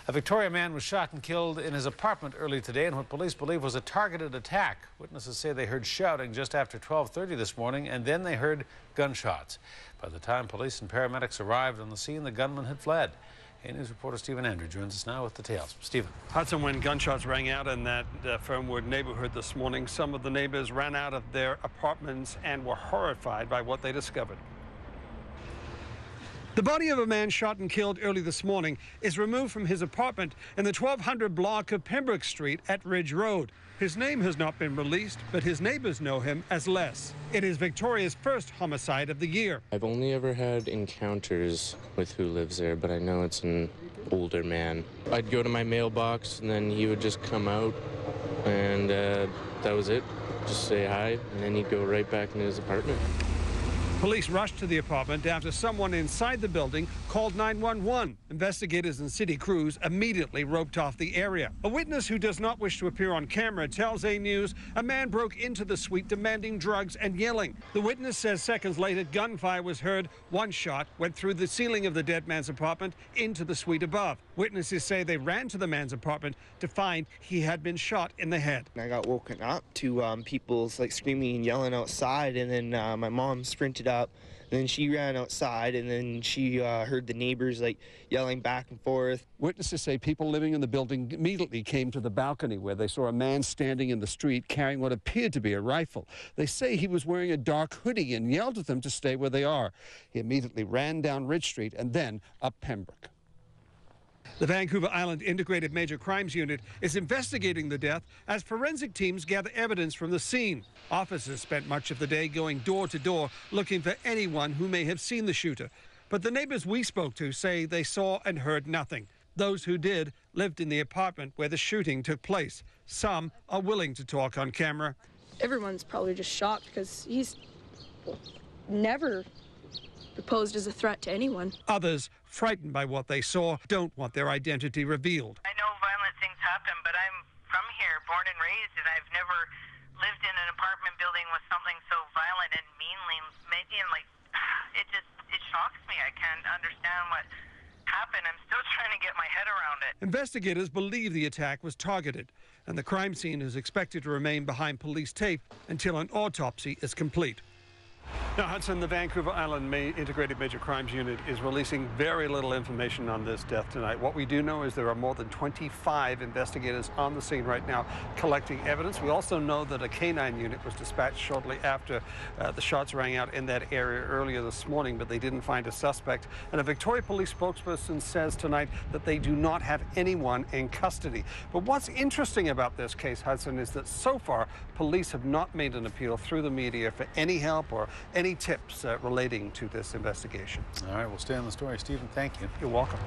A Victoria man was shot and killed in his apartment early today in what police believe was a targeted attack. Witnesses say they heard shouting just after 12:30 this morning, and then they heard gunshots. By the time police and paramedics arrived on the scene, the gunman had fled. News reporter Stephen Andrew joins us now with details. Stephen. Hudson, when gunshots rang out in that Fernwood neighborhood this morning, some of the neighbors ran out of their apartments and were horrified by what they discovered. The body of a man shot and killed early this morning is removed from his apartment in the 1200 block of Pembroke Street at Ridge Road. His name has not been released, but his neighbors know him as Les. It is Victoria's first homicide of the year. I've only ever had encounters with who lives there, but I know it's an older man. I'd go to my mailbox, and then he would just come out, and that was it. Just say hi, and then he'd go right back into his apartment. Police rushed to the apartment after someone inside the building called 911. Investigators and city crews immediately roped off the area. A witness who does not wish to appear on camera tells A News a man broke into the suite demanding drugs and yelling. The witness says seconds later gunfire was heard. One shot went through the ceiling of the dead man's apartment into the suite above. Witnesses say they ran to the man's apartment to find he had been shot in the head. I got woken up to people's screaming and yelling outside, and then my mom sprinted up, and then she ran outside, and then she heard the neighbors yelling back and forth. Witnesses say people living in the building immediately came to the balcony where they saw a man standing in the street carrying what appeared to be a rifle. They say he was wearing a dark hoodie and yelled at them to stay where they are. He immediately ran down Ridge Street and then up Pembroke. The Vancouver Island Integrated Major Crimes Unit is investigating the death as forensic teams gather evidence from the scene. Officers spent much of the day going door to door looking for anyone who may have seen the shooter. But the neighbors we spoke to say they saw and heard nothing. Those who did lived in the apartment where the shooting took place. Some are willing to talk on camera. Everyone's probably just shocked because he's never posed as a threat to anyone. Others, frightened by what they saw, don't want their identity revealed. I know violent things happen, but I'm from here, born and raised, and I've never lived in an apartment building with something so violent and meanly making it shocks me. I can't understand what happened. I'm still trying to get my head around it. Investigators believe the attack was targeted, and the crime scene is expected to remain behind police tape until an autopsy is complete. Now, Hudson, the Vancouver Island Integrated Major Crimes Unit is releasing very little information on this death tonight. What we do know is there are more than 25 investigators on the scene right now collecting evidence. We also know that a canine unit was dispatched shortly after the shots rang out in that area earlier this morning, but they didn't find a suspect. And a Victoria Police spokesperson says tonight that they do not have anyone in custody. But what's interesting about this case, Hudson, is that so far police have not made an appeal through the media for any help or any tips relating to this investigation. All right, we'll stay on the story. Stephen, thank you. You're welcome.